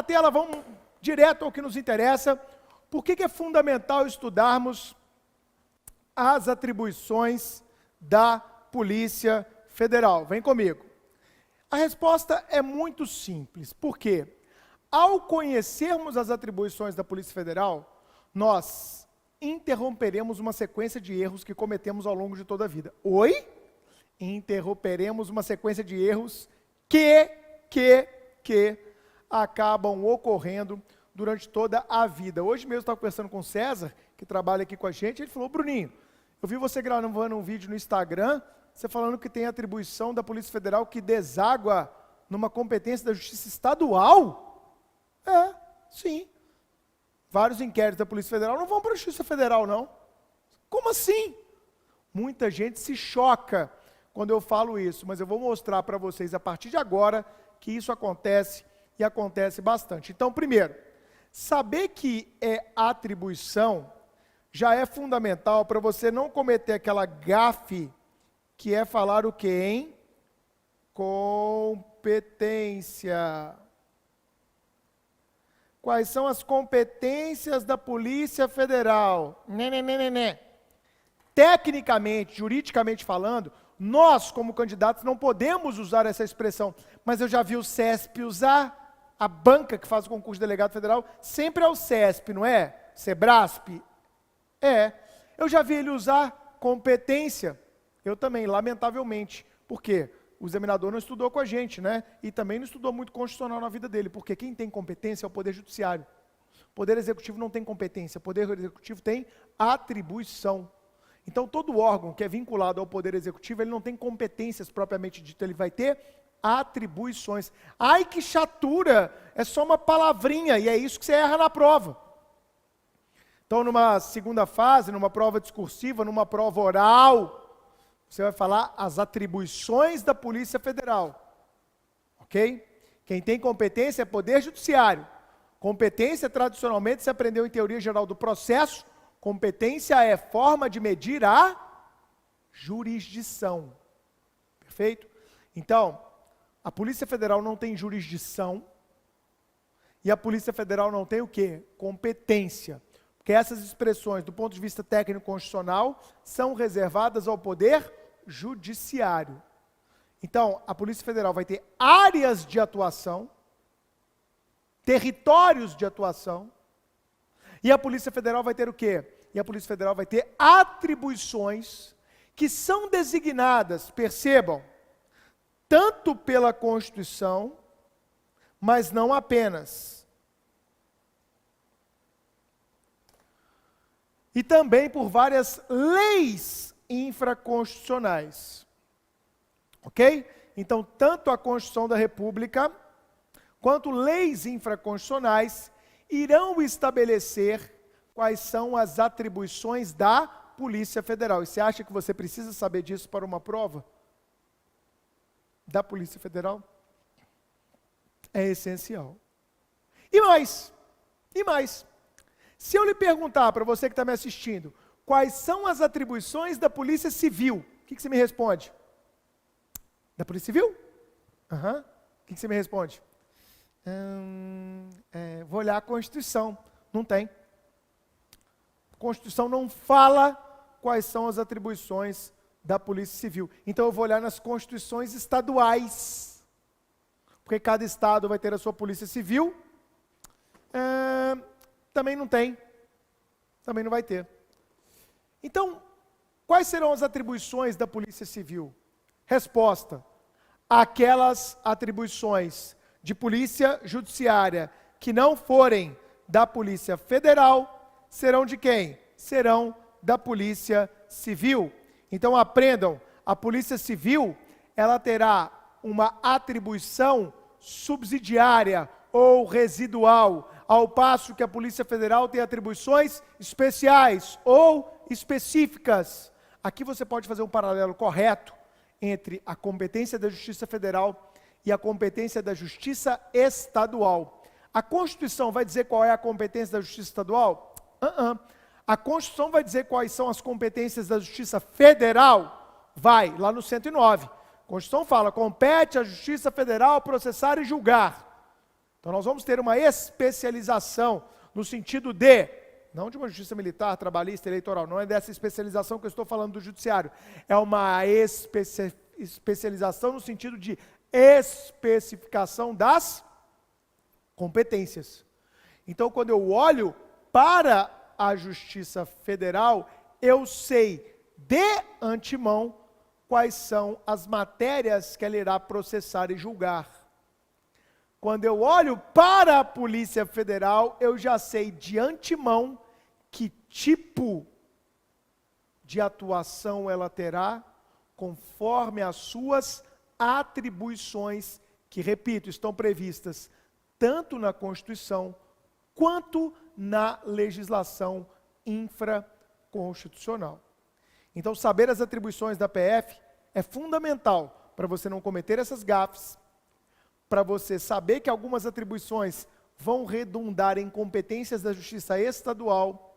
na tela, vamos direto ao que nos interessa. Por que é fundamental estudarmos as atribuições da Polícia Federal? Vem comigo. A resposta é muito simples. Por quê? Ao conhecermos as atribuições da Polícia Federal, nós interromperemos uma sequência de erros que cometemos ao longo de toda a vida. Oi? Interromperemos uma sequência de erros que acabam ocorrendo durante toda a vida. Hoje mesmo eu estava conversando com o César, que trabalha aqui com a gente, ele falou: Bruninho, eu vi você gravando um vídeo no Instagram, você falando que tem atribuição da Polícia Federal que deságua numa competência da Justiça Estadual? Sim. Vários inquéritos da Polícia Federal não vão para a Justiça Federal, não. Como assim? Muita gente se choca quando eu falo isso, mas eu vou mostrar para vocês a partir de agora que isso acontece e acontece bastante. Então, primeiro, saber que é atribuição já é fundamental para você não cometer aquela gafe que é falar o quê, hein? Competência. Quais são as competências da Polícia Federal? Tecnicamente, juridicamente falando, nós, como candidatos, não podemos usar essa expressão, mas eu já vi o CESP usar, a banca que faz o concurso de delegado federal, sempre é o CESP, não é? Sebrasp? Eu já vi ele usar competência, eu também, lamentavelmente. Por quê? O examinador não estudou com a gente, né? E também não estudou muito constitucional na vida dele, porque quem tem competência é o Poder Judiciário. O Poder Executivo não tem competência, o Poder Executivo tem atribuição. Então, todo órgão que é vinculado ao Poder Executivo, ele não tem competências propriamente dito, ele vai ter atribuições. Ai, que chatura! É só uma palavrinha, e é isso que você erra na prova. Então, numa segunda fase, numa prova discursiva, numa prova oral, você vai falar as atribuições da Polícia Federal. Ok? Quem tem competência é Poder Judiciário. Competência, tradicionalmente, se aprendeu em Teoria Geral do Processo. Competência é forma de medir a jurisdição. Perfeito? Então, a Polícia Federal não tem jurisdição e a Polícia Federal não tem o quê? Competência. Porque essas expressões, do ponto de vista técnico-constitucional, são reservadas ao Poder Judiciário. Então, a Polícia Federal vai ter áreas de atuação, territórios de atuação, e a Polícia Federal vai ter o quê? E a Polícia Federal vai ter atribuições que são designadas, percebam, tanto pela Constituição, mas não apenas. E também por várias leis infraconstitucionais. Ok? Então, tanto a Constituição da República, quanto leis infraconstitucionais, irão estabelecer quais são as atribuições da Polícia Federal. E você acha que você precisa saber disso para uma prova da Polícia Federal? É essencial. E mais, se eu lhe perguntar para você que está me assistindo, quais são as atribuições da Polícia Civil, o que você me responde? Da Polícia Civil? O que você me responde? Vou olhar a Constituição. Não tem. A Constituição não fala quais são as atribuições da Polícia Civil. Então eu vou olhar nas Constituições estaduais. Porque cada estado vai ter a sua Polícia Civil. Também não tem. Também não vai ter. Então, quais serão as atribuições da Polícia Civil? Resposta: aquelas atribuições de polícia judiciária que não forem da Polícia Federal, serão de quem? Serão da Polícia Civil. Então aprendam, a Polícia Civil, ela terá uma atribuição subsidiária ou residual, ao passo que a Polícia Federal tem atribuições especiais ou específicas. Aqui você pode fazer um paralelo correto entre a competência da Justiça Federal e a competência da Justiça Estadual. A Constituição vai dizer qual é a competência da Justiça Estadual? A Constituição vai dizer quais são as competências da Justiça Federal? Vai, lá no 109. A Constituição fala, compete à Justiça Federal processar e julgar. Então nós vamos ter uma especialização no sentido de, não de uma justiça militar, trabalhista, eleitoral, não é dessa especialização que eu estou falando do judiciário, é uma especialização no sentido de especificação das competências. Então, quando eu olho para a Justiça Federal, eu sei de antemão quais são as matérias que ela irá processar e julgar. Quando eu olho para a Polícia Federal, eu já sei de antemão que tipo de atuação ela terá, conforme as suas atribuições, que, repito, estão previstas tanto na Constituição, quanto na legislação infraconstitucional. Então, saber as atribuições da PF é fundamental para você não cometer essas gafes, para você saber que algumas atribuições vão redundar em competências da Justiça Estadual,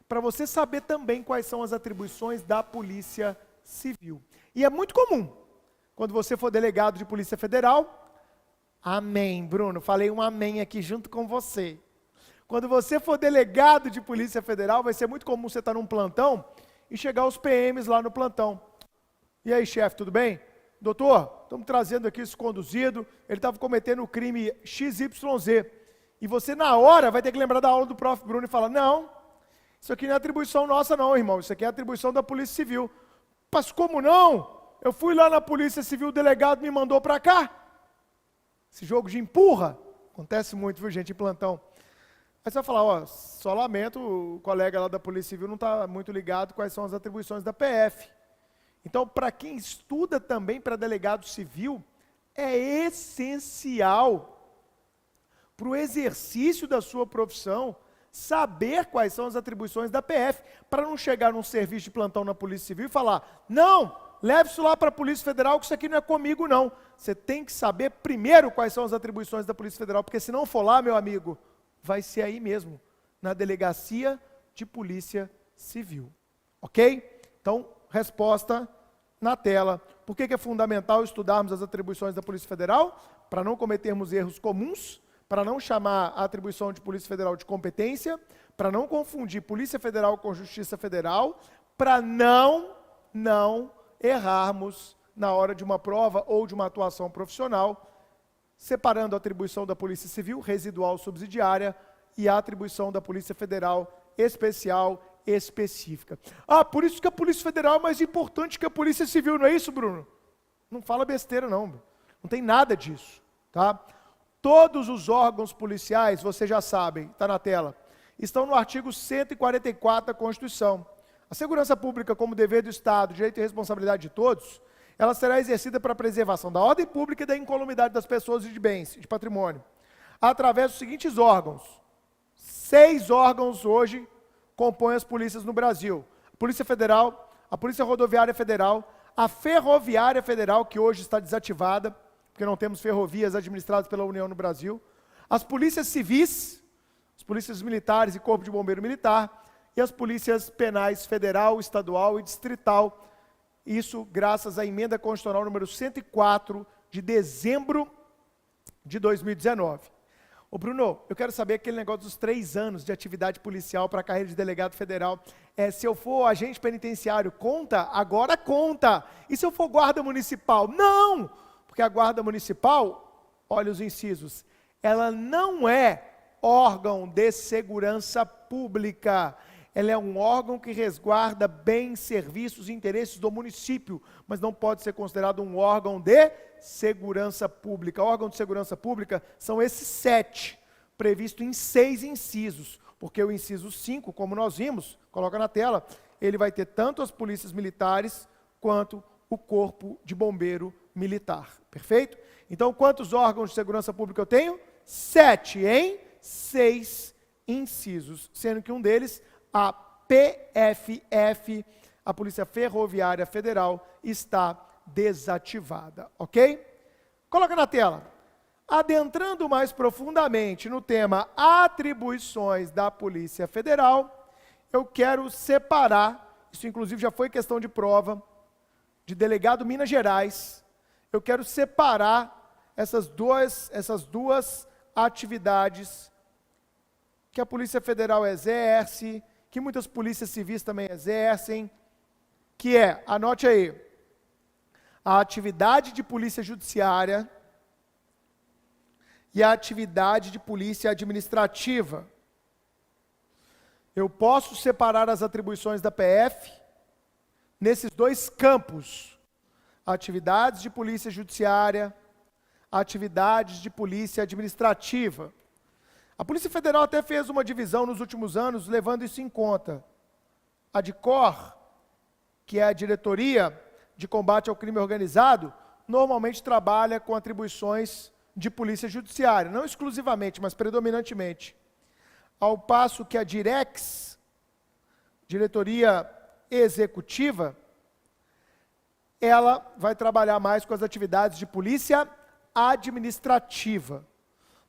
para você saber também quais são as atribuições da Polícia Civil. E é muito comum, quando você for delegado de Polícia Federal, amém, Bruno, falei um amém aqui junto com você. Quando você for delegado de Polícia Federal, vai ser muito comum você estar num plantão e chegar os PMs lá no plantão. E aí, chefe, tudo bem? Doutor, estamos trazendo aqui esse conduzido, ele estava cometendo o crime XYZ. E você, na hora, vai ter que lembrar da aula do prof. Bruno e falar, não, isso aqui não é atribuição nossa não, irmão, isso aqui é atribuição da Polícia Civil. Mas como não? Eu fui lá na Polícia Civil, o delegado me mandou para cá. Esse jogo de empurra, acontece muito, viu, gente, em plantão. Aí você vai falar, ó, só lamento, o colega lá da Polícia Civil não está muito ligado quais são as atribuições da PF. Então, para quem estuda também para delegado civil, é essencial para o exercício da sua profissão saber quais são as atribuições da PF, para não chegar num serviço de plantão na Polícia Civil e falar, não, leve isso lá para a Polícia Federal, que isso aqui não é comigo não. Você tem que saber primeiro quais são as atribuições da Polícia Federal, porque se não for lá, meu amigo, vai ser aí mesmo, na Delegacia de Polícia Civil. Ok? Então, resposta na tela. Por que é fundamental estudarmos as atribuições da Polícia Federal? Para não cometermos erros comuns, para não chamar a atribuição de Polícia Federal de competência, para não confundir Polícia Federal com Justiça Federal, para não errarmos na hora de uma prova ou de uma atuação profissional, separando a atribuição da Polícia Civil, residual subsidiária, e a atribuição da Polícia Federal, especial, específica. Ah, por isso que a Polícia Federal é mais importante que a Polícia Civil, não é isso, Bruno? Não fala besteira, não. Não tem nada disso, tá? Todos os órgãos policiais, vocês já sabem, está na tela, estão no artigo 144 da Constituição. A segurança pública, como dever do Estado, direito e responsabilidade de todos, ela será exercida para a preservação da ordem pública e da incolumidade das pessoas e de bens, de patrimônio, através dos seguintes órgãos. 6 órgãos hoje compõem as polícias no Brasil. A Polícia Federal, a Polícia Rodoviária Federal, a Ferroviária Federal, que hoje está desativada, porque não temos ferrovias administradas pela União no Brasil, as polícias civis, as polícias militares e Corpo de Bombeiro Militar, e as polícias penais federal, estadual e distrital. Isso graças à emenda constitucional número 104, de dezembro de 2019. Ô Bruno, eu quero saber aquele negócio dos 3 anos de atividade policial para a carreira de delegado federal. Se eu for agente penitenciário, conta? Agora conta. E se eu for guarda municipal? Não! Porque a guarda municipal, olha os incisos, ela não é órgão de segurança pública. Ela é um órgão que resguarda bens, serviços e interesses do município, mas não pode ser considerado um órgão de segurança pública. Órgão de segurança pública são esses 7, previsto em 6 incisos, porque o inciso 5, como nós vimos, coloca na tela, ele vai ter tanto as polícias militares, quanto o corpo de bombeiro militar. Perfeito? Então, quantos órgãos de segurança pública eu tenho? 7 em 6 incisos, sendo que um deles, a PFF, a Polícia Ferroviária Federal, está desativada, ok? Coloca na tela. Adentrando mais profundamente no tema atribuições da Polícia Federal, eu quero separar, isso inclusive já foi questão de prova, de delegado Minas Gerais, eu quero separar essas duas atividades que a Polícia Federal exerce, que muitas polícias civis também exercem, que é, anote aí, a atividade de polícia judiciária e a atividade de polícia administrativa. Eu posso separar as atribuições da PF nesses dois campos: atividades de polícia judiciária, atividades de polícia administrativa. A Polícia Federal até fez uma divisão nos últimos anos, levando isso em conta. A DICOR, que é a Diretoria de Combate ao Crime Organizado, normalmente trabalha com atribuições de polícia judiciária, não exclusivamente, mas predominantemente. Ao passo que a DIREX, Diretoria Executiva, ela vai trabalhar mais com as atividades de polícia administrativa.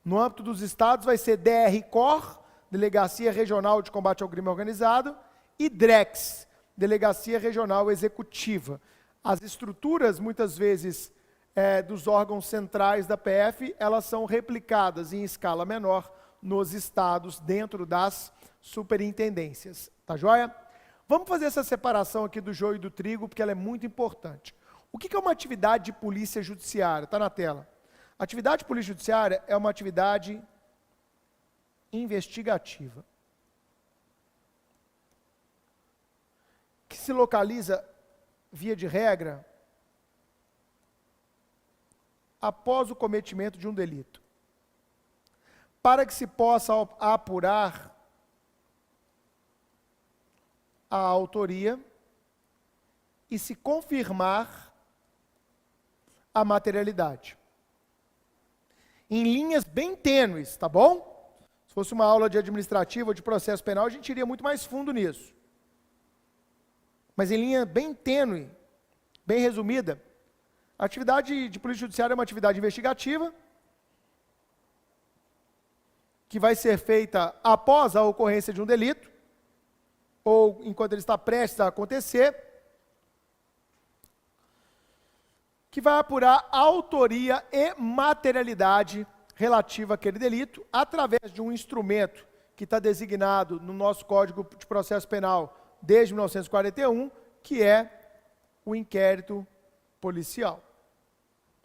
No âmbito dos estados vai ser DRCOR, Delegacia Regional de Combate ao Crime Organizado, e DREX, Delegacia Regional Executiva. As estruturas, muitas vezes, dos órgãos centrais da PF, elas são replicadas em escala menor nos estados, dentro das superintendências. Tá joia? Vamos fazer essa separação aqui do joio e do trigo, porque ela é muito importante. O que é uma atividade de polícia judiciária? Está na tela. Atividade de polícia judiciária é uma atividade investigativa, que se localiza, via de regra, após o cometimento de um delito, para que se possa apurar a autoria e se confirmar a materialidade. Em linhas bem tênues, tá bom? Se fosse uma aula de administrativo ou de processo penal, a gente iria muito mais fundo nisso. Mas em linha bem tênue, bem resumida, a atividade de polícia judiciária é uma atividade investigativa que vai ser feita após a ocorrência de um delito ou enquanto ele está prestes a acontecer, que vai apurar a autoria e materialidade relativa àquele delito através de um instrumento que está designado no nosso Código de Processo Penal desde 1941, que é o inquérito policial.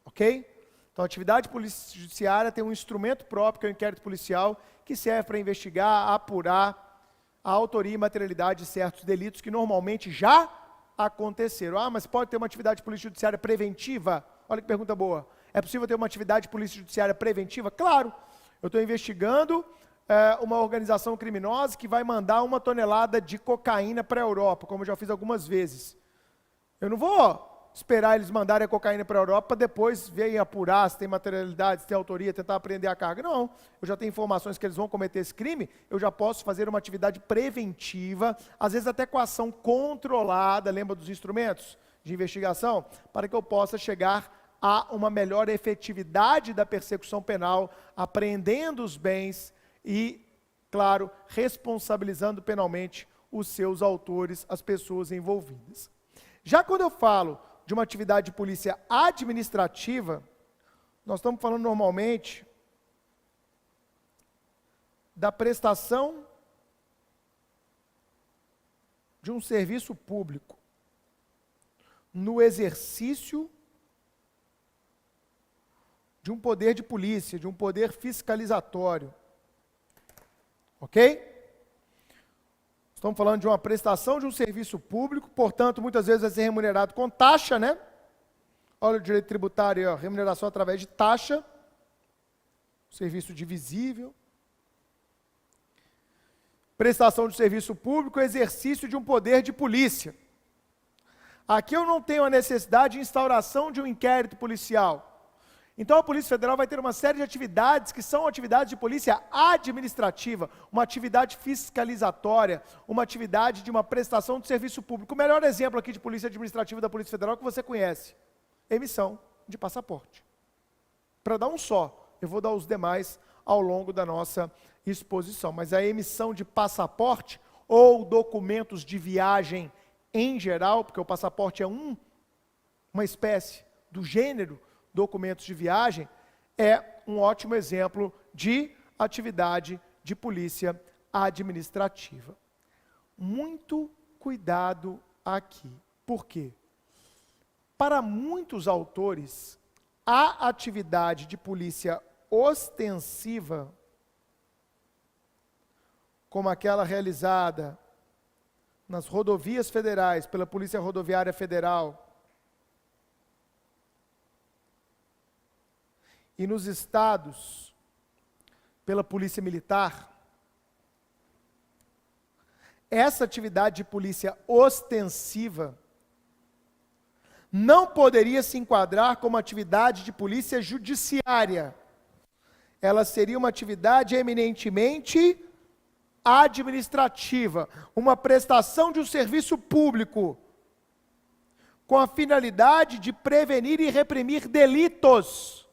Ok? Então, a atividade polícia judiciária tem um instrumento próprio, que é o inquérito policial, que serve para investigar, apurar a autoria e materialidade de certos delitos que normalmente já aconteceram. Ah, mas pode ter uma atividade de polícia judiciária preventiva? Olha que pergunta boa. É possível ter uma atividade de polícia judiciária preventiva? Claro. Eu estou investigando uma organização criminosa que vai mandar 1 tonelada de cocaína para a Europa, como eu já fiz algumas vezes. Eu não vou esperar eles mandarem a cocaína para a Europa para depois ver e apurar se tem materialidade, se tem autoria, tentar apreender a carga. Não, eu já tenho informações que eles vão cometer esse crime, eu já posso fazer uma atividade preventiva, às vezes até com ação controlada, lembra dos instrumentos de investigação? Para que eu possa chegar a uma melhor efetividade da persecução penal, apreendendo os bens e, claro, responsabilizando penalmente os seus autores, as pessoas envolvidas. Já quando eu falo de uma atividade de polícia administrativa, nós estamos falando normalmente da prestação de um serviço público no exercício de um poder de polícia, de um poder fiscalizatório. Ok? Estamos falando de uma prestação de um serviço público, portanto, muitas vezes vai ser remunerado com taxa, né? Olha o direito tributário, ó, remuneração através de taxa, serviço divisível. Prestação de serviço público, exercício de um poder de polícia. Aqui eu não tenho a necessidade de instauração de um inquérito policial. Então a Polícia Federal vai ter uma série de atividades que são atividades de polícia administrativa, uma atividade fiscalizatória, uma atividade de uma prestação de serviço público. O melhor exemplo aqui de polícia administrativa da Polícia Federal que você conhece, emissão de passaporte. Para dar um só, eu vou dar os demais ao longo da nossa exposição. Mas a emissão de passaporte ou documentos de viagem em geral, porque o passaporte é uma espécie do gênero documentos de viagem, é um ótimo exemplo de atividade de polícia administrativa. Muito cuidado aqui. Por quê? Para muitos autores, a atividade de polícia ostensiva, como aquela realizada nas rodovias federais pela Polícia Rodoviária Federal e nos estados pela Polícia Militar, essa atividade de polícia ostensiva não poderia se enquadrar como atividade de polícia judiciária. Ela seria uma atividade eminentemente administrativa, uma prestação de um serviço público, com a finalidade de prevenir e reprimir delitos,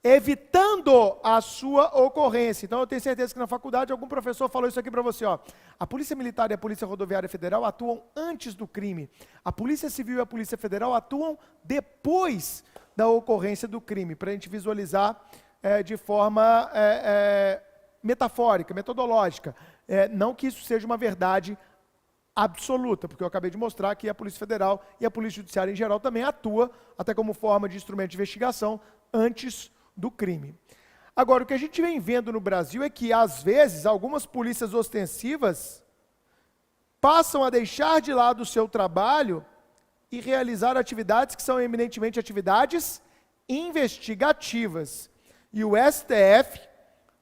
evitando a sua ocorrência. Então eu tenho certeza que na faculdade algum professor falou isso aqui para você, ó. A Polícia Militar e a Polícia Rodoviária Federal atuam antes do crime. A Polícia Civil e a Polícia Federal atuam depois da ocorrência do crime, para a gente visualizar de forma metafórica, metodológica. Não que isso seja uma verdade absoluta, porque eu acabei de mostrar que a Polícia Federal e a Polícia Judiciária em geral também atua, até como forma de instrumento de investigação, antes do crime. Agora, o que a gente vem vendo no Brasil é que, às vezes, algumas polícias ostensivas passam a deixar de lado o seu trabalho e realizar atividades que são eminentemente atividades investigativas. E o STF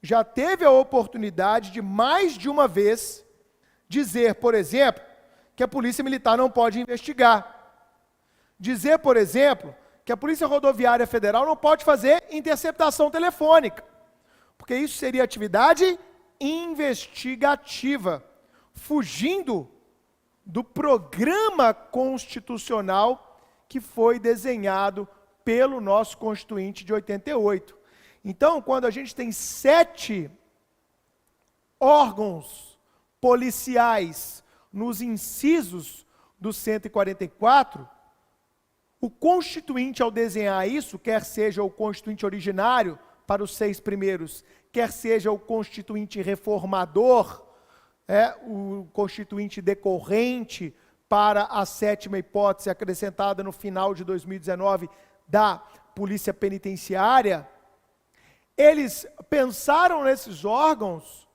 já teve a oportunidade de, mais de uma vez, dizer, por exemplo, que a Polícia Militar não pode investigar. Dizer, por exemplo, que a Polícia Rodoviária Federal não pode fazer interceptação telefônica, porque isso seria atividade investigativa, fugindo do programa constitucional que foi desenhado pelo nosso Constituinte de 88. Então, quando a gente tem 7 órgãos policiais nos incisos do 144, o Constituinte, ao desenhar isso, quer seja o Constituinte originário para os 6 primeiros, quer seja o Constituinte reformador, o Constituinte decorrente para a 7ª hipótese acrescentada no final de 2019 da Polícia Penitenciária, eles pensaram nesses órgãos,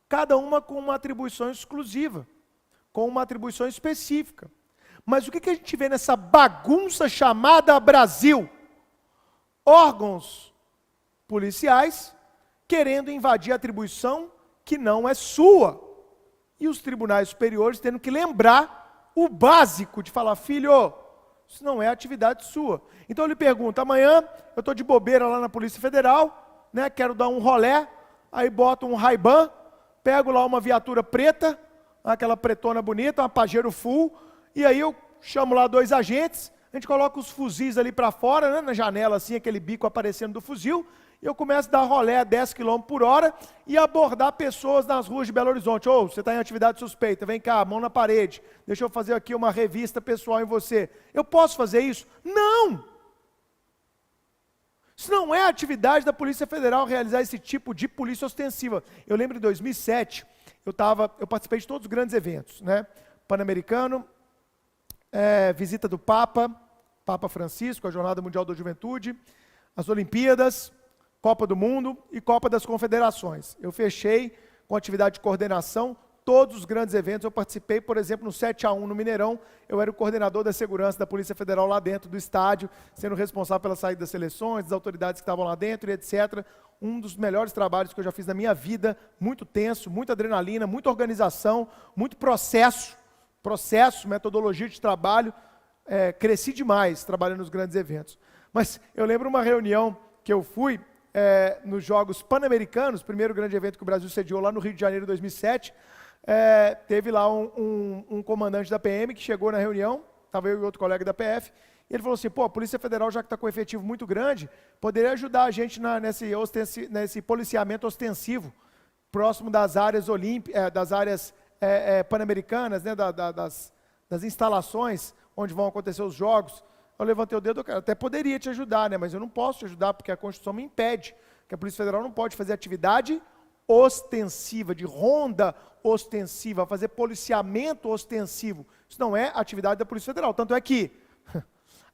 cada uma com uma atribuição exclusiva, com uma atribuição específica. Mas o que a gente vê nessa bagunça chamada Brasil? Órgãos policiais querendo invadir a atribuição que não é sua. E os tribunais superiores tendo que lembrar o básico de falar, filho, isso não é atividade sua. Então eu lhe pergunto, amanhã eu estou de bobeira lá na Polícia Federal, quero dar um rolé, aí boto um Ray-Ban, pego lá uma viatura preta, aquela pretona bonita, uma Pajero Full, e aí eu chamo lá 2 agentes, a gente coloca os fuzis ali para fora, na janela assim, aquele bico aparecendo do fuzil, e eu começo a dar rolé a 10 km por hora e abordar pessoas nas ruas de Belo Horizonte. Você está em atividade suspeita, vem cá, mão na parede, deixa eu fazer aqui uma revista pessoal em você. Eu posso fazer isso? Não! Isso não é atividade da Polícia Federal realizar esse tipo de polícia ostensiva. Eu lembro em 2007, eu participei de todos os grandes eventos, Pan-Americano, visita do Papa Francisco, a Jornada Mundial da Juventude, as Olimpíadas, Copa do Mundo e Copa das Confederações. Eu fechei com atividade de coordenação todos os grandes eventos. Eu participei, por exemplo, no 7-1 no Mineirão, eu era o coordenador da segurança da Polícia Federal lá dentro do estádio, sendo responsável pela saída das seleções, das autoridades que estavam lá dentro e etc. Um dos melhores trabalhos que eu já fiz na minha vida, muito tenso, muita adrenalina, muita organização, muito processo, metodologia de trabalho, cresci demais trabalhando nos grandes eventos. Mas eu lembro uma reunião que eu fui nos Jogos Pan-Americanos, primeiro grande evento que o Brasil sediou lá no Rio de Janeiro, 2007, teve lá um comandante da PM que chegou na reunião, estava eu e outro colega da PF, e ele falou assim, a Polícia Federal, já que está com um efetivo muito grande, poderia ajudar a gente nesse policiamento ostensivo, próximo das áreas pan-americanas, das instalações onde vão acontecer os jogos. Eu levantei o dedo, cara, até poderia te ajudar, mas eu não posso te ajudar porque a Constituição me impede que a Polícia Federal não pode fazer atividade ostensiva, de ronda ostensiva, fazer policiamento ostensivo. Isso não é atividade da Polícia Federal. Tanto é que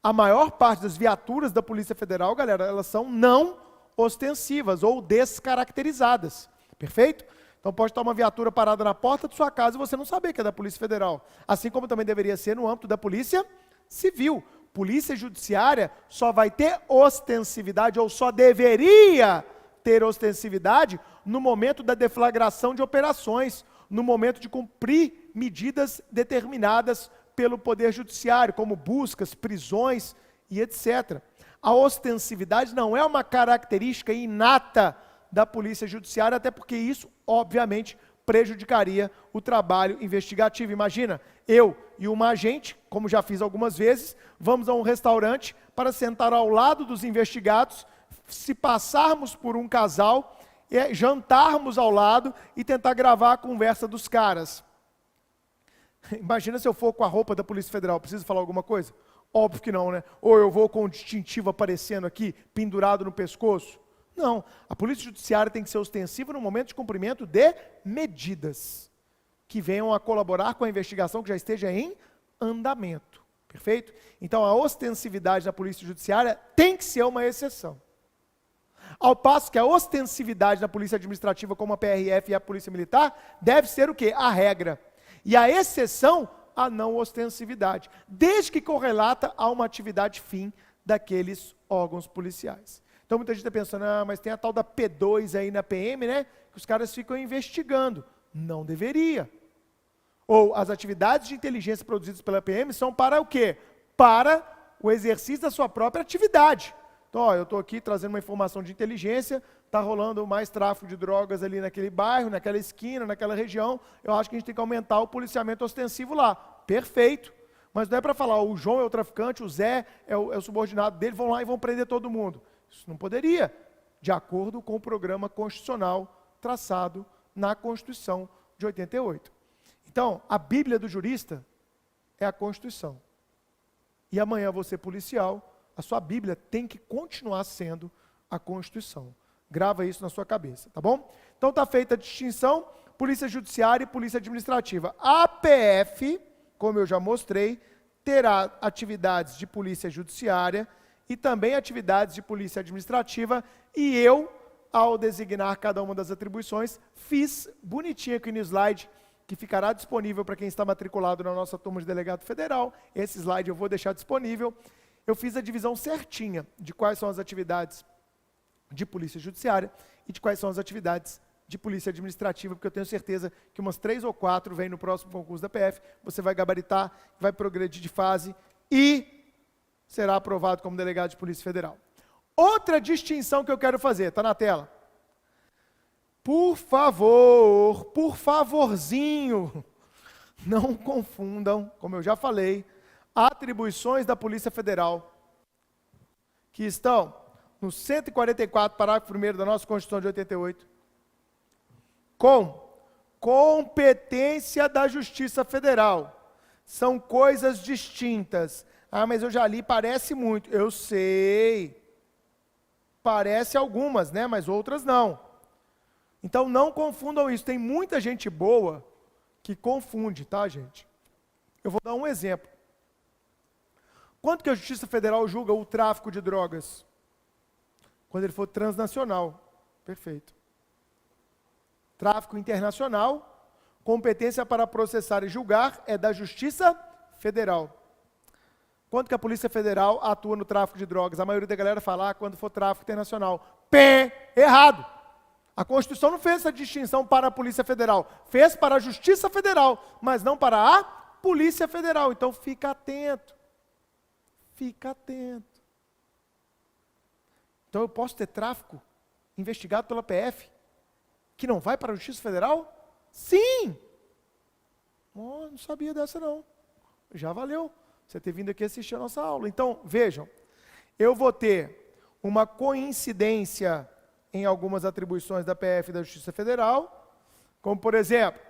a maior parte das viaturas da Polícia Federal, galera, elas são não ostensivas ou descaracterizadas. Perfeito? Então pode estar uma viatura parada na porta de sua casa e você não saber que é da Polícia Federal. Assim como também deveria ser no âmbito da Polícia Civil. Polícia Judiciária só vai ter ostensividade ou só deveria ter ostensividade no momento da deflagração de operações, no momento de cumprir medidas determinadas pelo Poder Judiciário, como buscas, prisões e etc. A ostensividade não é uma característica inata da Polícia Judiciária, até porque isso, obviamente, prejudicaria o trabalho investigativo. Imagina, eu e uma agente, como já fiz algumas vezes, vamos a um restaurante para sentar ao lado dos investigados, se passarmos por um casal, jantarmos ao lado e tentar gravar a conversa dos caras. Imagina se eu for com a roupa da Polícia Federal, preciso falar alguma coisa? Óbvio que não, né? Ou eu vou com o distintivo aparecendo aqui, pendurado no pescoço? Não, a Polícia Judiciária tem que ser ostensiva no momento de cumprimento de medidas que venham a colaborar com a investigação que já esteja em andamento, perfeito? Então a ostensividade da Polícia Judiciária tem que ser uma exceção. Ao passo que a ostensividade da Polícia Administrativa, como a PRF e a Polícia Militar, deve ser o quê? A regra. E a exceção, a não ostensividade, desde que correlata a uma atividade fim daqueles órgãos policiais. Então muita gente está pensando, mas tem a tal da P2 aí na PM, né? Que os caras ficam investigando. Não deveria. Ou as atividades de inteligência produzidas pela PM são para o quê? Para o exercício da sua própria atividade. Então, eu estou aqui trazendo uma informação de inteligência, está rolando mais tráfico de drogas ali naquele bairro, naquela esquina, naquela região, eu acho que a gente tem que aumentar o policiamento ostensivo lá. Perfeito. Mas não é para falar, o João é o traficante, o Zé é o subordinado dele, vão lá e vão prender todo mundo. Isso não poderia, de acordo com o programa constitucional traçado na Constituição de 88. Então, a Bíblia do jurista é a Constituição. E amanhã você, policial, a sua Bíblia tem que continuar sendo a Constituição. Grava isso na sua cabeça, tá bom? Então está feita a distinção, Polícia Judiciária e Polícia Administrativa. A PF, como eu já mostrei, terá atividades de Polícia Judiciária e também atividades de Polícia Administrativa, e eu, ao designar cada uma das atribuições, fiz bonitinho aqui no slide, que ficará disponível para quem está matriculado na nossa turma de delegado federal. Esse slide eu vou deixar disponível. Eu fiz a divisão certinha de quais são as atividades de Polícia Judiciária e de quais são as atividades de Polícia Administrativa, porque eu tenho certeza que umas 3 ou 4 vêm no próximo concurso da PF, você vai gabaritar, vai progredir de fase e será aprovado como delegado de Polícia Federal. Outra distinção que eu quero fazer, está na tela. Por favor, por favorzinho, não confundam, como eu já falei, atribuições da Polícia Federal, que estão no 144, parágrafo 1º da nossa Constituição de 88, com competência da Justiça Federal. São coisas distintas. Mas eu já li, parece muito. Eu sei. Parece algumas, né? Mas outras não. Então não confundam isso. Tem muita gente boa que confunde, tá, gente? Eu vou dar um exemplo. Quanto que a Justiça Federal julga o tráfico de drogas? Quando ele for transnacional. Perfeito. Tráfico internacional, competência para processar e julgar é da Justiça Federal. Quanto que a Polícia Federal atua no tráfico de drogas? A maioria da galera fala, quando for tráfico internacional. Errado. A Constituição não fez essa distinção para a Polícia Federal. Fez para a Justiça Federal, mas não para a Polícia Federal. Então fica atento. Fica atento. Então eu posso ter tráfico investigado pela PF que não vai para a Justiça Federal? Sim! Não sabia dessa não. Já valeu você ter vindo aqui assistir a nossa aula. Então, vejam, eu vou ter uma coincidência em algumas atribuições da PF e da Justiça Federal, como, por exemplo,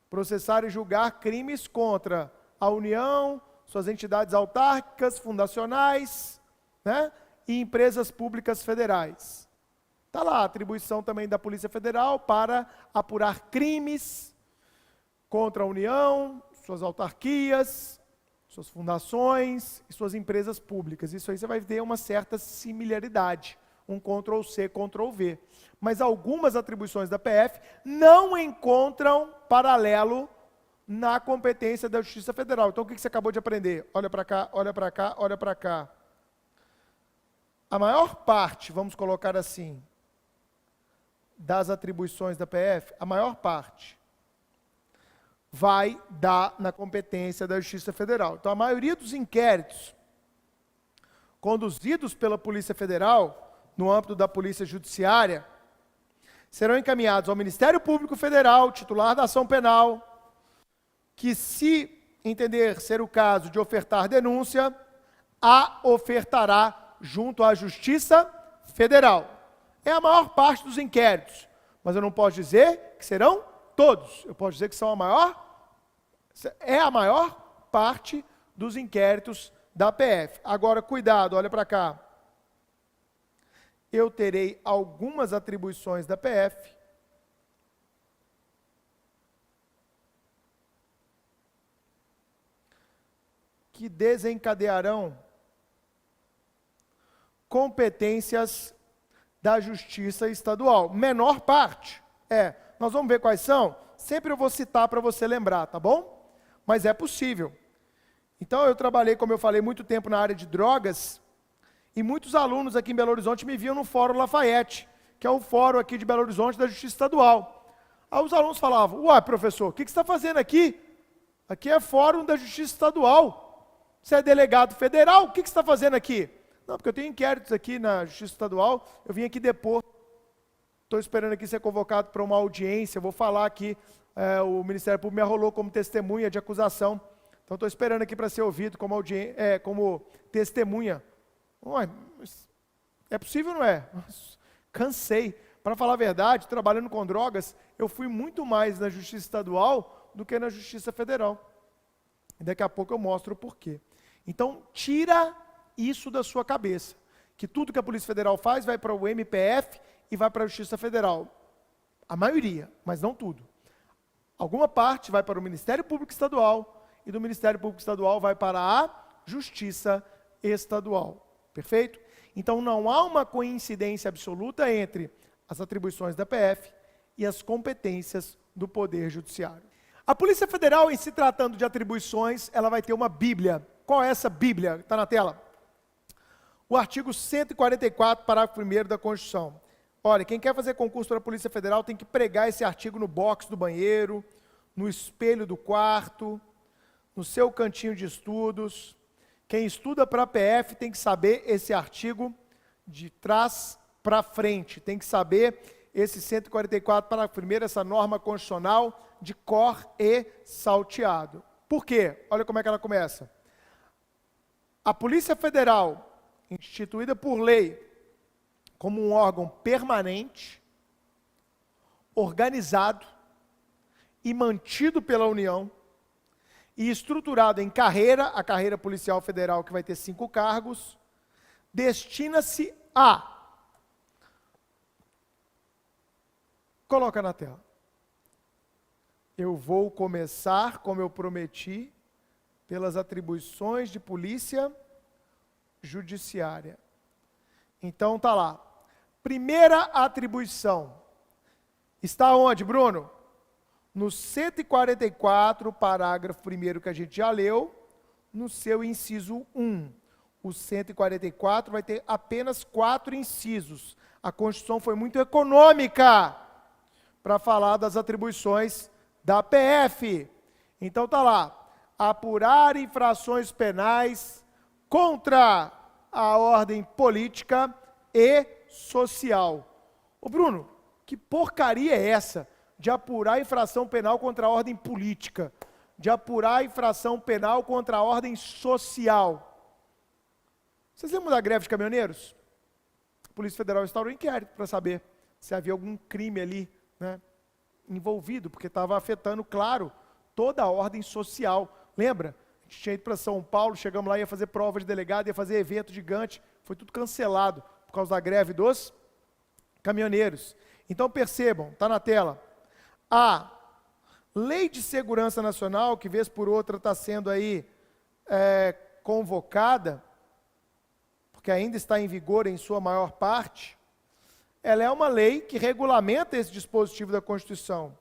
processar e julgar crimes contra a União, suas entidades autárquicas, fundacionais, né, e empresas públicas federais. Está lá a atribuição também da Polícia Federal para apurar crimes contra a União, suas autarquias, suas fundações e suas empresas públicas. Isso aí você vai ter uma certa similaridade, um Ctrl+C, Ctrl+V. Mas algumas atribuições da PF não encontram paralelo na competência da Justiça Federal. Então o que você acabou de aprender? Olha para cá, olha para cá, olha para cá. A maior parte, vamos colocar assim, das atribuições da PF, a maior parte vai dar na competência da Justiça Federal. Então, a maioria dos inquéritos conduzidos pela Polícia Federal, no âmbito da Polícia Judiciária, serão encaminhados ao Ministério Público Federal, titular da ação penal, que, se entender ser o caso de ofertar denúncia, a ofertará junto à Justiça Federal. É a maior parte dos inquéritos, mas eu não posso dizer que serão todos. Eu posso dizer que são a maior parte dos inquéritos da PF. Agora, cuidado, olha para cá. Eu terei algumas atribuições da PF que desencadearão competências da Justiça Estadual. Menor parte. Nós vamos ver quais são. Sempre eu vou citar para você lembrar, tá bom? Mas é possível. Então, eu trabalhei, como eu falei, muito tempo na área de drogas, e muitos alunos aqui em Belo Horizonte me viam no Fórum Lafayette, que é o fórum aqui de Belo Horizonte da Justiça Estadual. Aí os alunos falavam: uai, professor, o que você está fazendo aqui? Aqui é Fórum da Justiça Estadual. Você é delegado federal, o que você está fazendo aqui? Não, porque eu tenho inquéritos aqui na Justiça Estadual, eu vim aqui depor. Estou esperando aqui ser convocado para uma audiência, vou falar aqui, o Ministério Público me arrolou como testemunha de acusação, então estou esperando aqui para ser ouvido como testemunha. Ué, é possível, não é? Cansei. Para falar a verdade, trabalhando com drogas, eu fui muito mais na Justiça Estadual do que na Justiça Federal. E daqui a pouco eu mostro o porquê. Então, tira isso da sua cabeça, que tudo que a Polícia Federal faz vai para o MPF e vai para a Justiça Federal. A maioria, mas não tudo. Alguma parte vai para o Ministério Público Estadual e do Ministério Público Estadual vai para a Justiça Estadual. Perfeito? Então não há uma coincidência absoluta entre as atribuições da PF e as competências do Poder Judiciário. A Polícia Federal, em se tratando de atribuições, ela vai ter uma Bíblia. Qual é essa Bíblia? Está na tela? O artigo 144, parágrafo 1º da Constituição. Olha, quem quer fazer concurso para a Polícia Federal tem que pregar esse artigo no box do banheiro, no espelho do quarto, no seu cantinho de estudos. Quem estuda para a PF tem que saber esse artigo de trás para frente, tem que saber esse 144, parágrafo 1º, essa norma constitucional de cor e salteado. Por quê? Olha como é que ela começa. A Polícia Federal, instituída por lei como um órgão permanente, organizado e mantido pela União, e estruturado em carreira, a carreira policial federal, que vai ter 5 cargos, destina-se a... Coloca na tela. Eu vou começar, como eu prometi, pelas atribuições de polícia judiciária. Então, está lá. Primeira atribuição. Está onde, Bruno? No 144, parágrafo 1º que a gente já leu, no seu inciso 1. O 144 vai ter apenas 4 incisos. A Constituição foi muito econômica para falar das atribuições da PF. Então está lá. Apurar infrações penais contra a ordem política e social. Ô Bruno, que porcaria é essa de apurar infração penal contra a ordem política, de apurar infração penal contra a ordem social? Vocês lembram da greve de caminhoneiros? A Polícia Federal instaurou um inquérito para saber se havia algum crime ali, né, envolvido, porque estava afetando, claro, toda a ordem social. Lembra? A gente tinha ido para São Paulo, chegamos lá, ia fazer prova de delegado, ia fazer evento gigante, foi tudo cancelado por causa da greve dos caminhoneiros. Então percebam, está na tela, a Lei de Segurança Nacional, que vez por outra está sendo aí convocada, porque ainda está em vigor em sua maior parte, ela é uma lei que regulamenta esse dispositivo da Constituição.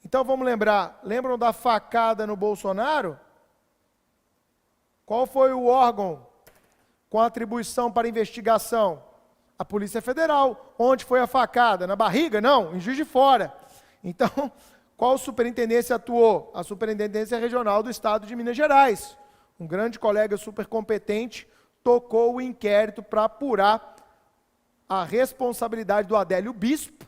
Então vamos lembrar, lembram da facada no Bolsonaro? Qual foi o órgão com atribuição para investigação? A Polícia Federal. Onde foi a facada? Na barriga? Não, em Juiz de Fora. Então, qual superintendência atuou? A Superintendência Regional do Estado de Minas Gerais. Um grande colega super competente tocou o inquérito para apurar a responsabilidade do Adélio Bispo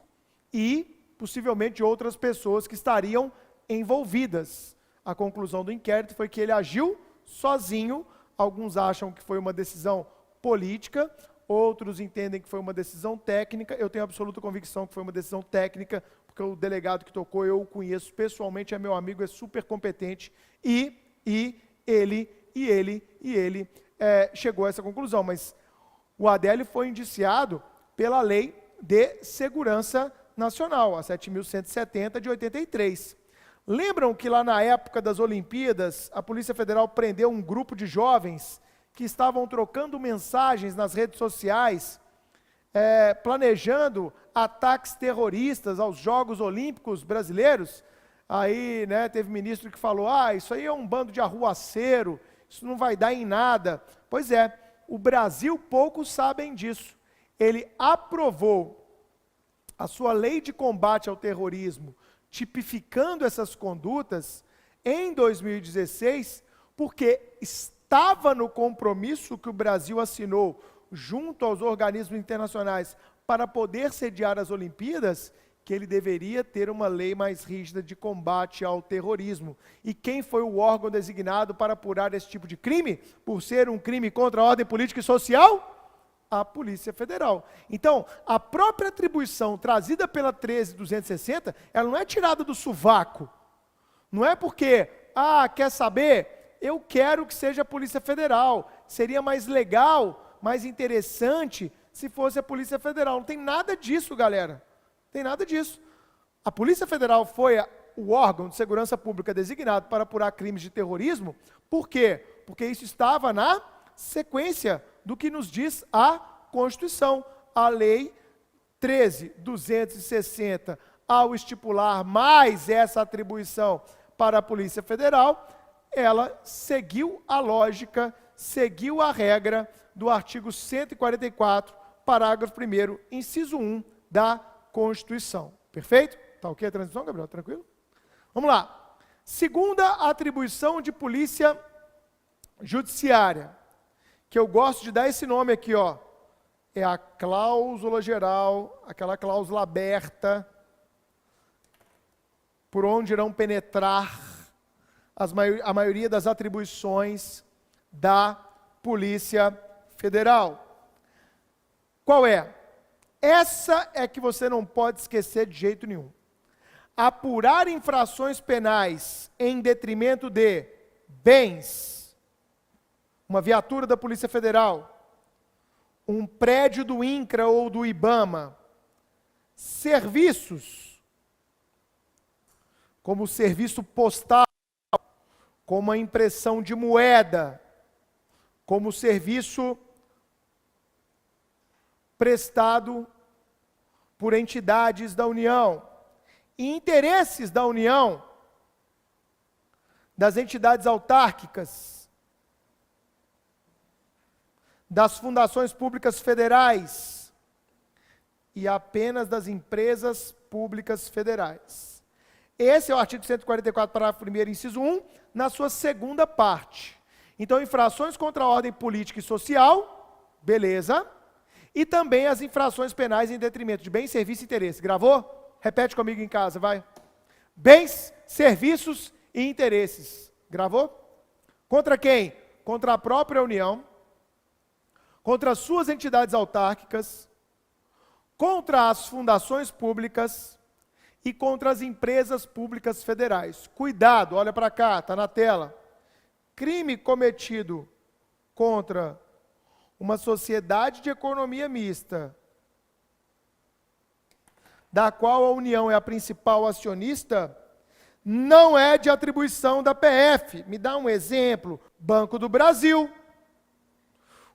e, possivelmente, outras pessoas que estariam envolvidas. A conclusão do inquérito foi que ele agiu sozinho. Alguns acham que foi uma decisão política, outros entendem que foi uma decisão técnica. Eu tenho absoluta convicção que foi uma decisão técnica, porque o delegado que tocou eu o conheço pessoalmente, é meu amigo, é super competente, e ele chegou a essa conclusão. Mas o Adélio foi indiciado pela Lei de Segurança Nacional, a 7.170 de 83. Lembram que lá na época das Olimpíadas, a Polícia Federal prendeu um grupo de jovens que estavam trocando mensagens nas redes sociais, planejando ataques terroristas aos Jogos Olímpicos brasileiros? Aí, teve ministro que falou, isso aí é um bando de arruaceiro, isso não vai dar em nada. Pois é, o Brasil, poucos sabem disso. Ele aprovou a sua lei de combate ao terrorismo, tipificando essas condutas, em 2016, porque estava no compromisso que o Brasil assinou junto aos organismos internacionais para poder sediar as Olimpíadas, que ele deveria ter uma lei mais rígida de combate ao terrorismo. E quem foi o órgão designado para apurar esse tipo de crime? Por ser um crime contra a ordem política e social? A Polícia Federal. Então, a própria atribuição trazida pela 13.260, ela não é tirada do sovaco. Não é porque, quer saber? Eu quero que seja a Polícia Federal. Seria mais legal, mais interessante, se fosse a Polícia Federal. Não tem nada disso, galera. Não tem nada disso. A Polícia Federal foi o órgão de segurança pública designado para apurar crimes de terrorismo. Por quê? Porque isso estava na sequência do que nos diz a Constituição. A Lei 13.260, ao estipular mais essa atribuição para a Polícia Federal, ela seguiu a lógica, seguiu a regra do artigo 144, parágrafo 1º, inciso 1 da Constituição. Perfeito? Tá ok a transição, Gabriel? Tranquilo? Vamos lá. Segunda atribuição de polícia judiciária, que eu gosto de dar esse nome aqui, é a cláusula geral, aquela cláusula aberta, por onde irão penetrar a maioria das atribuições da Polícia Federal. Qual é? Essa é que você não pode esquecer de jeito nenhum. Apurar infrações penais em detrimento de bens, uma viatura da Polícia Federal, um prédio do INCRA ou do IBAMA, serviços, como o serviço postal, como a impressão de moeda, como o serviço prestado por entidades da União, e interesses da União, das entidades autárquicas, das fundações públicas federais e apenas das empresas públicas federais. Esse é o artigo 144, parágrafo 1º, inciso 1, na sua segunda parte. Então, infrações contra a ordem política e social, beleza, e também as infrações penais em detrimento de bens, serviços e interesse. Gravou? Repete comigo em casa, vai. Bens, serviços e interesses. Gravou? Contra quem? Contra a própria União, contra as suas entidades autárquicas, contra as fundações públicas e contra as empresas públicas federais. Cuidado, olha para cá, está na tela. Crime cometido contra uma sociedade de economia mista da qual a União é a principal acionista, não é de atribuição da PF. Me dá um exemplo. Banco do Brasil.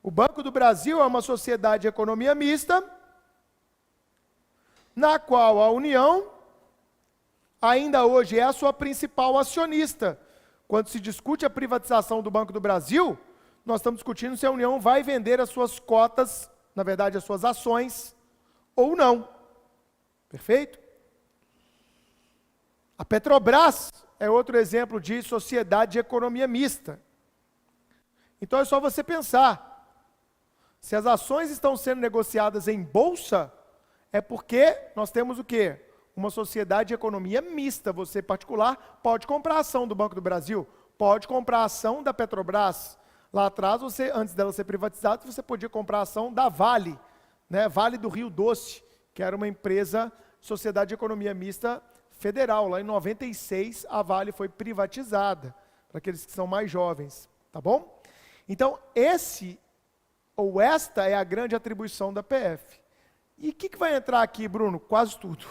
O Banco do Brasil é uma sociedade de economia mista, na qual a União, ainda hoje, é a sua principal acionista. Quando se discute a privatização do Banco do Brasil, nós estamos discutindo se a União vai vender as suas cotas, na verdade, as suas ações, ou não. Perfeito? A Petrobras é outro exemplo de sociedade de economia mista. Então é só você pensar. Se as ações estão sendo negociadas em bolsa, é porque nós temos o quê? Uma sociedade de economia mista. Você, particular, pode comprar a ação do Banco do Brasil, pode comprar a ação da Petrobras. Lá atrás, antes dela ser privatizada, você podia comprar a ação da Vale, né? Vale do Rio Doce, que era uma empresa, sociedade de economia mista federal. Lá em 96, a Vale foi privatizada, para aqueles que são mais jovens, tá bom? Então, esta é a grande atribuição da PF. E o que vai entrar aqui, Bruno? Quase tudo.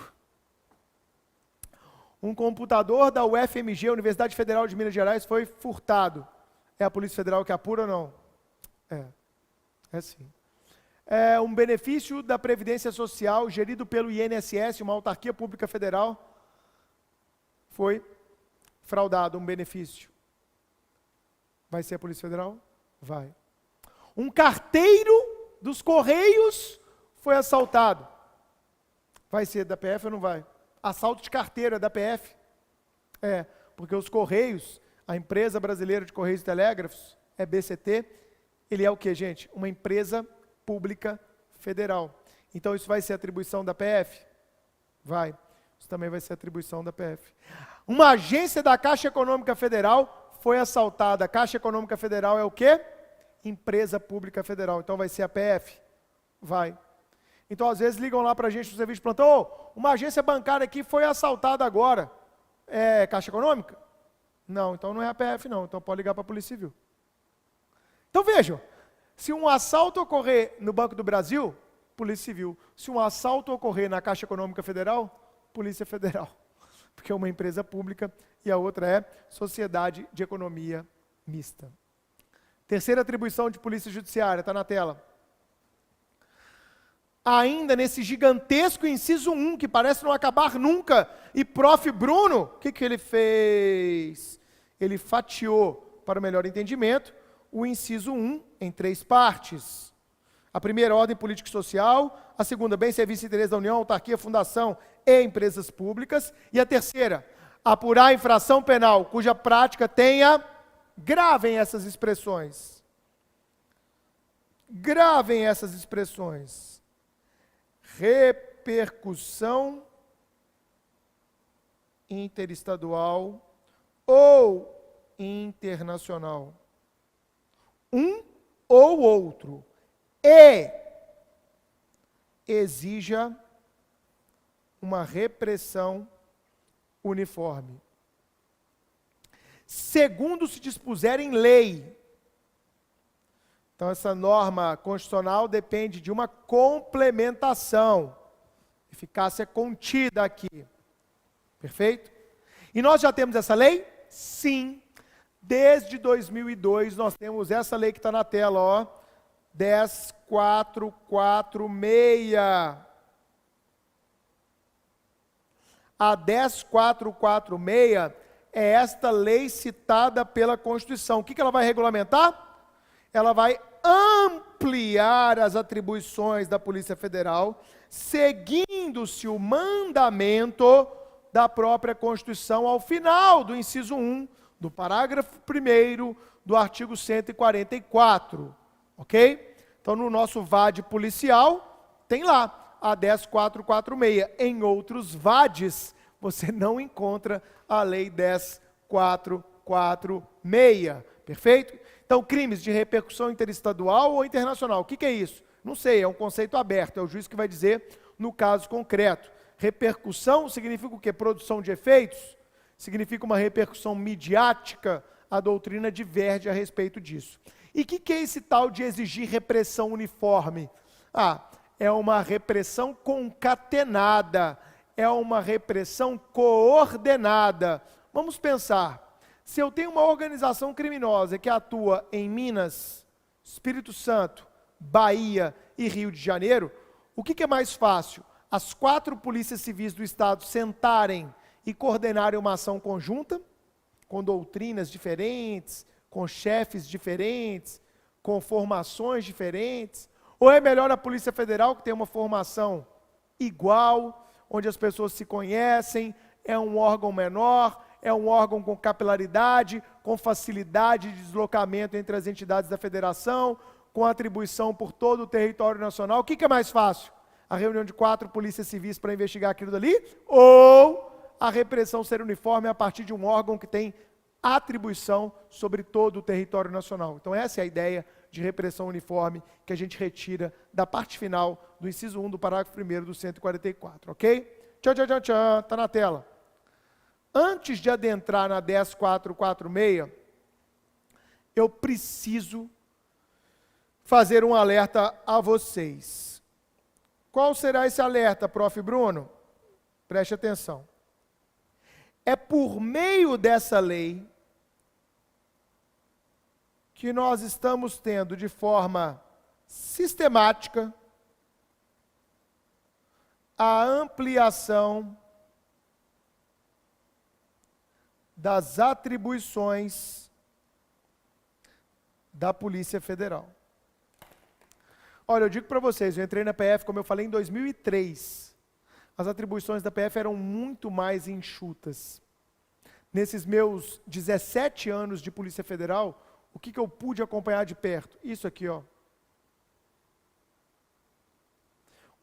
Um computador da UFMG, Universidade Federal de Minas Gerais, foi furtado. É a Polícia Federal que apura ou não? É sim. É um benefício da Previdência Social gerido pelo INSS, uma autarquia pública federal, foi fraudado um benefício. Vai ser a Polícia Federal? Vai. Um carteiro dos Correios foi assaltado. Vai ser da PF ou não vai? Assalto de carteira é da PF? É, porque os Correios, a empresa brasileira de Correios e Telégrafos, é BCT, ele é o que, gente? Uma empresa pública federal. Então isso vai ser atribuição da PF? Vai. Isso também vai ser atribuição da PF. Uma agência da Caixa Econômica Federal foi assaltada. A Caixa Econômica Federal é o quê? Empresa pública federal. Então vai ser a PF? Vai. Então às vezes ligam lá para a gente no serviço de plantão, uma agência bancária aqui foi assaltada agora. É Caixa Econômica? Não, então não é a PF não, então pode ligar para a Polícia Civil. Então vejam, se um assalto ocorrer no Banco do Brasil, Polícia Civil. Se um assalto ocorrer na Caixa Econômica Federal, Polícia Federal. Porque uma empresa pública e a outra é Sociedade de Economia Mista. Terceira atribuição de Polícia Judiciária, está na tela. Ainda nesse gigantesco inciso 1, que parece não acabar nunca, e prof. Bruno, o que ele fez? Ele fatiou, para o melhor entendimento, o inciso 1 em 3 partes. A primeira, ordem política e social. A segunda, bem, serviço e interesse da União, autarquia, fundação e empresas públicas. E a terceira, apurar a infração penal, cuja prática tenha... Gravem essas expressões. Gravem essas expressões. Repercussão interestadual ou internacional. Um ou outro. E exija uma repressão uniforme. Segundo se dispuser em lei. Então, essa norma constitucional depende de uma complementação. Eficácia contida aqui. Perfeito? E nós já temos essa lei? Sim. Desde 2002 nós temos essa lei que está na tela, ó. 10446. A 10446 é esta lei citada pela Constituição. O que ela vai regulamentar? Ela vai ampliar as atribuições da Polícia Federal, seguindo-se o mandamento da própria Constituição ao final do inciso 1, do parágrafo 1º do artigo 144. Ok? Então, no nosso VAD policial, tem lá a 10446. Em outros VADs, você não encontra a lei 10446. Perfeito? Então, crimes de repercussão interestadual ou internacional. O que é isso? Não sei, é um conceito aberto. É o juiz que vai dizer no caso concreto. Repercussão significa o quê? Produção de efeitos? Significa uma repercussão midiática? A doutrina diverge a respeito disso. E o que é esse tal de exigir repressão uniforme? É uma repressão concatenada. é uma repressão coordenada. Vamos pensar, se eu tenho uma organização criminosa que atua em Minas, Espírito Santo, Bahia e Rio de Janeiro, o que é mais fácil? As 4 polícias civis do estado sentarem e coordenarem uma ação conjunta, com doutrinas diferentes, com chefes diferentes, com formações diferentes? Ou é melhor a Polícia Federal, que tem uma formação igual, onde as pessoas se conhecem, é um órgão menor, é um órgão com capilaridade, com facilidade de deslocamento entre as entidades da federação, com atribuição por todo o território nacional? O que é mais fácil? A reunião de 4 polícias civis para investigar aquilo dali? Ou a repressão ser uniforme a partir de um órgão que tem atribuição sobre todo o território nacional? Então essa é a ideia de repressão uniforme que a gente retira da parte final do inciso 1 do parágrafo 1º do 144, ok? Tchan, tchan, tchan, tchan, está na tela. Antes de adentrar na 10446, eu preciso fazer um alerta a vocês. Qual será esse alerta, prof. Bruno? Preste atenção. É por meio dessa lei que nós estamos tendo de forma sistemática a ampliação das atribuições da Polícia Federal. Olha, eu digo para vocês, eu entrei na PF, como eu falei, em 2003. As atribuições da PF eram muito mais enxutas. Nesses meus 17 anos de Polícia Federal, o que eu pude acompanhar de perto? Isso aqui, ó.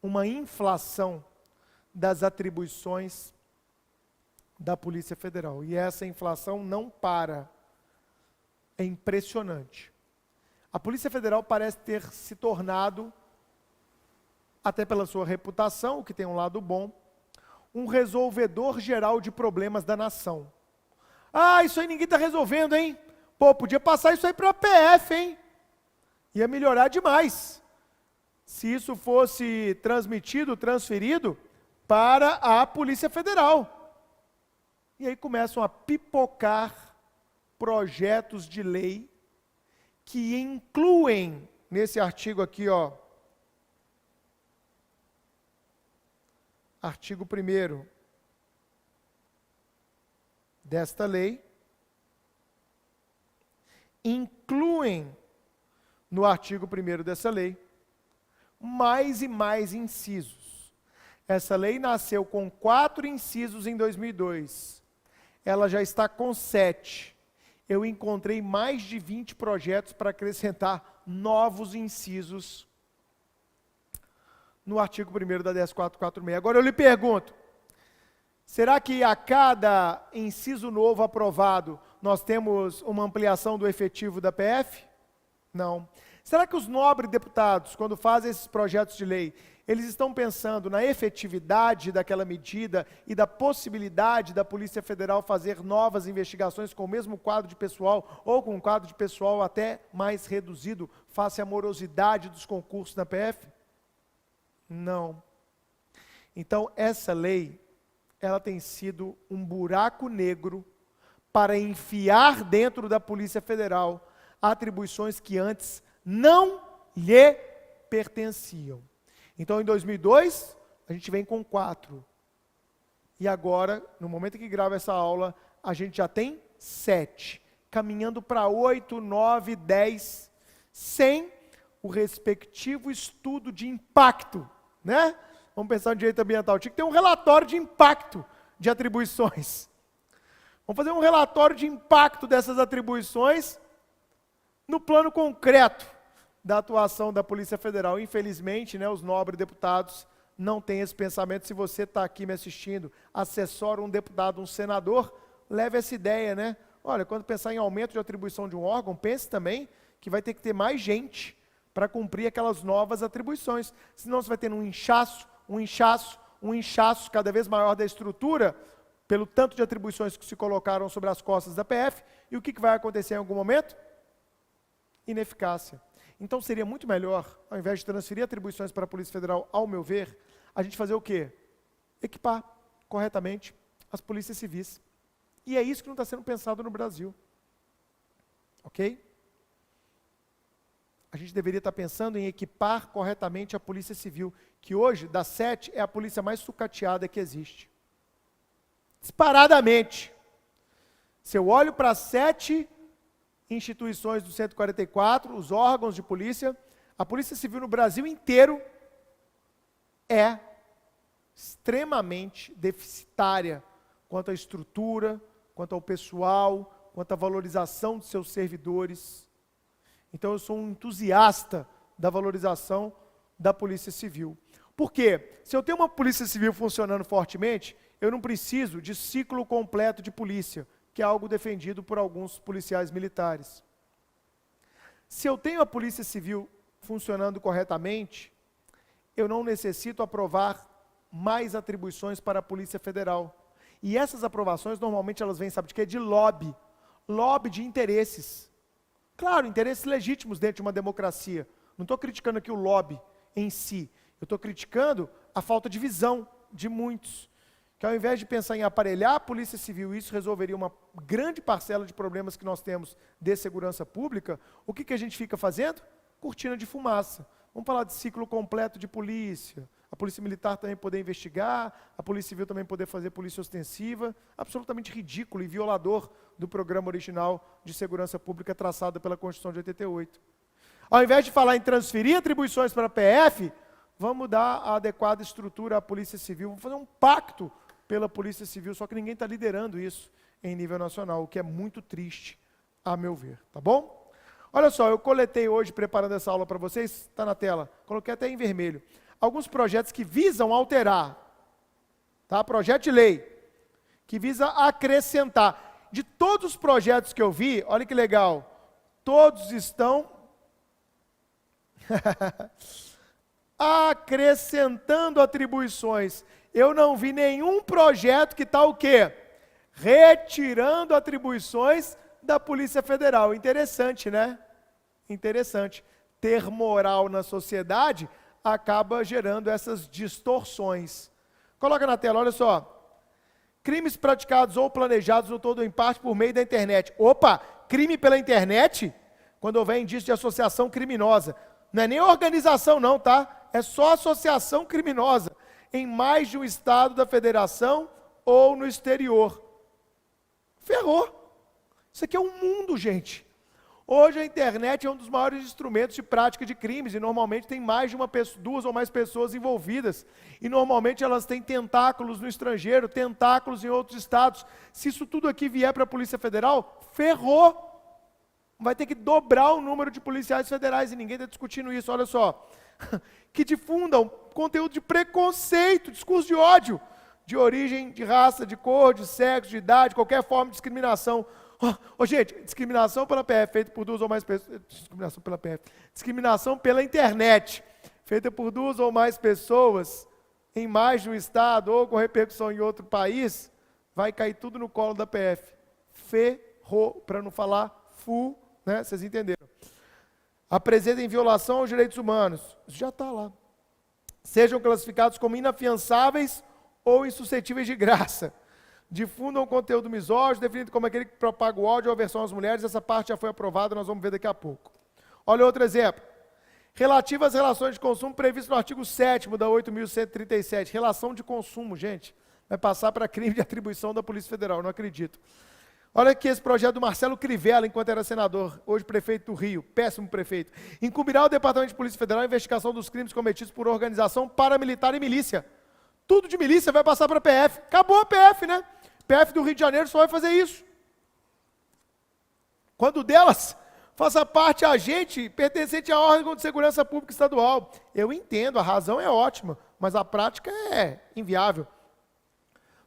Uma inflação das atribuições da Polícia Federal. E essa inflação não para. É impressionante. A Polícia Federal parece ter se tornado, até pela sua reputação, o que tem um lado bom, um resolvedor geral de problemas da nação. Ah, isso aí ninguém está resolvendo, hein? Pô, podia passar isso aí para a PF, hein? Ia melhorar demais. Se isso fosse transmitido, transferido para a Polícia Federal. E aí começam a pipocar projetos de lei que incluem, nesse artigo aqui, ó, artigo 1º desta lei, incluem no artigo 1º dessa lei mais e mais incisos. Essa lei nasceu com 4 incisos em 2002. Ela já está com 7. Eu encontrei mais de 20 projetos para acrescentar novos incisos no artigo 1º da 10446. Agora eu lhe pergunto, será que a cada inciso novo aprovado, nós temos uma ampliação do efetivo da PF? Não. Será que os nobres deputados, quando fazem esses projetos de lei, eles estão pensando na efetividade daquela medida e da possibilidade da Polícia Federal fazer novas investigações com o mesmo quadro de pessoal ou com um quadro de pessoal até mais reduzido, face à morosidade dos concursos na PF? Não. Então, essa lei, ela tem sido um buraco negro para enfiar dentro da Polícia Federal atribuições que antes não lhe pertenciam. Então, em 2002, a gente vem com 4. E agora, no momento em que grava essa aula, a gente já tem 7. Caminhando para 8, 9, 10, sem o respectivo estudo de impacto, né? Vamos pensar no direito ambiental. Tinha que ter um relatório de impacto de atribuições. Vamos fazer um relatório de impacto dessas atribuições no plano concreto da atuação da Polícia Federal. Infelizmente, né, os nobres deputados não têm esse pensamento. Se você está aqui me assistindo, assessora um deputado, um senador, leve essa ideia, né? Olha, quando pensar em aumento de atribuição de um órgão, pense também que vai ter que ter mais gente para cumprir aquelas novas atribuições. Senão você vai ter um inchaço cada vez maior da estrutura, pelo tanto de atribuições que se colocaram sobre as costas da PF, e o que vai acontecer em algum momento? Ineficácia. Então seria muito melhor, ao invés de transferir atribuições para a Polícia Federal, ao meu ver, a gente fazer o quê? Equipar. corretamente as polícias civis. E é isso que não está sendo pensado no Brasil. Ok? A gente deveria estar pensando em equipar corretamente a polícia civil, que hoje, das 7, é a polícia mais sucateada que existe. Disparadamente. Se eu olho para as 7 instituições do 144, os órgãos de polícia, a polícia civil no Brasil inteiro é extremamente deficitária quanto à estrutura, quanto ao pessoal, quanto à valorização de seus servidores. Então eu sou um entusiasta da valorização da polícia civil. Por quê? Se eu tenho uma polícia civil funcionando fortemente, eu não preciso de ciclo completo de polícia, que é algo defendido por alguns policiais militares. Se eu tenho a polícia civil funcionando corretamente, eu não necessito aprovar mais atribuições para a Polícia Federal. E essas aprovações, normalmente, elas vêm, sabe de quê? De lobby. Lobby de interesses. Claro, interesses legítimos dentro de uma democracia. Não estou criticando aqui o lobby em si. Eu estou criticando a falta de visão de muitos. Que ao invés de pensar em aparelhar a Polícia Civil, isso resolveria uma grande parcela de problemas que nós temos de segurança pública, o que a gente fica fazendo? Cortina de fumaça. Vamos falar de ciclo completo de polícia, a polícia militar também poder investigar, a polícia civil também poder fazer polícia ostensiva, absolutamente ridículo e violador do programa original de segurança pública traçado pela Constituição de 88. Ao invés de falar em transferir atribuições para a PF, vamos dar a adequada estrutura à polícia civil, vamos fazer um pacto pela polícia civil, só que ninguém está liderando isso em nível nacional, o que é muito triste, a meu ver, tá bom? Olha só, eu coletei hoje, preparando essa aula para vocês, está na tela, coloquei até em vermelho, alguns projetos que visam alterar, tá? Projeto de lei, que visa acrescentar. De todos os projetos que eu vi, olha que legal, todos estão acrescentando atribuições. Eu não vi nenhum projeto que está o quê? Retirando atribuições da Polícia Federal. Interessante, né? Interessante. Ter moral na sociedade acaba gerando essas distorções. Coloca na tela, olha só. Crimes praticados ou planejados no todo ou em parte por meio da internet. Opa, crime pela internet? Quando houver indício de associação criminosa. Não é nem organização não, tá? É só associação criminosa. Em mais de um estado da federação ou no exterior. Ferrou. Isso aqui é um mundo, gente. Hoje a internet é um dos maiores instrumentos de prática de crimes e normalmente tem mais de uma pessoa, 2 ou mais pessoas envolvidas. E normalmente elas têm tentáculos no estrangeiro, tentáculos em outros estados. Se isso tudo aqui vier para a Polícia Federal, ferrou. Vai ter que dobrar o número de policiais federais e ninguém está discutindo isso. Olha só, que difundam conteúdo de preconceito, discurso de ódio, de origem, de raça, de cor, de sexo, de idade, qualquer forma de discriminação. Gente, discriminação pela PF, feita por 2 ou mais pessoas, discriminação pela internet, feita por 2 ou mais pessoas, em mais de um estado, ou com repercussão em outro país, vai cair tudo no colo da PF. Ferrou, para não falar fu, né? Vocês entenderam. Apresentem violação aos direitos humanos, isso já está lá. Sejam classificados como inafiançáveis ou insuscetíveis de graça. Difundam conteúdo misógino, definido como aquele que propaga o ódio ou aversão às mulheres. Essa parte já foi aprovada, nós vamos ver daqui a pouco. Olha outro exemplo. Relativo às relações de consumo previsto no artigo 7º da 8.137. Relação de consumo, gente. Vai passar para crime de atribuição da Polícia Federal, não acredito. Olha aqui esse projeto do Marcelo Crivella, enquanto era senador, hoje prefeito do Rio, péssimo prefeito. Incumbirá o Departamento de Polícia Federal a investigação dos crimes cometidos por organização paramilitar e milícia. Tudo de milícia vai passar para a PF. Acabou a PF, né? PF do Rio de Janeiro só vai fazer isso. Quando delas faça parte a gente pertencente a órgão de segurança pública estadual. Eu entendo, a razão é ótima, mas a prática é inviável.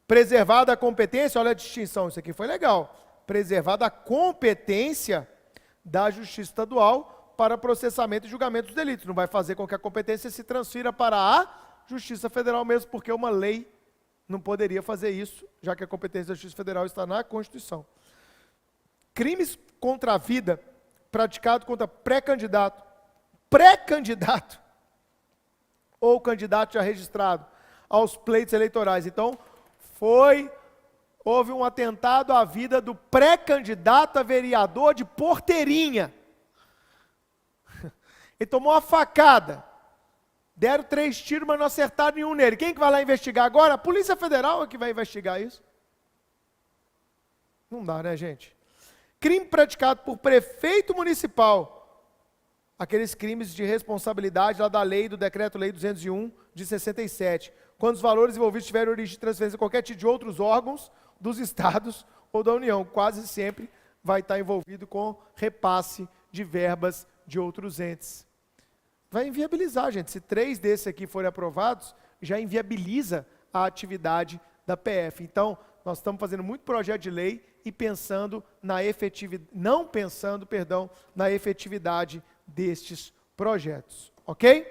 Preservada a competência, olha a distinção, isso aqui foi legal. Preservada a competência da Justiça Estadual para processamento e julgamento dos delitos. Não vai fazer com que a competência se transfira para a Justiça Federal mesmo, porque uma lei não poderia fazer isso, já que a competência da Justiça Federal está na Constituição. Crimes contra a vida praticado contra pré-candidato ou candidato já registrado aos pleitos eleitorais. Então, houve um atentado à vida do pré-candidato a vereador de Porteirinha. Ele tomou uma facada. Deram 3 tiros, mas não acertaram nenhum nele. Quem que vai lá investigar agora? A Polícia Federal é que vai investigar isso. Não dá, né, gente? Crime praticado por prefeito municipal. Aqueles crimes de responsabilidade lá da lei, do decreto-lei 201 de 67. Quando os valores envolvidos tiverem origem de transferência a qualquer tipo de outros órgãos dos estados ou da União. Quase sempre vai estar envolvido com repasse de verbas de outros entes. Vai inviabilizar, gente. Se 3 desses aqui forem aprovados, já inviabiliza a atividade da PF. Então, nós estamos fazendo muito projeto de lei e pensando na não pensando, na efetividade destes projetos. Ok?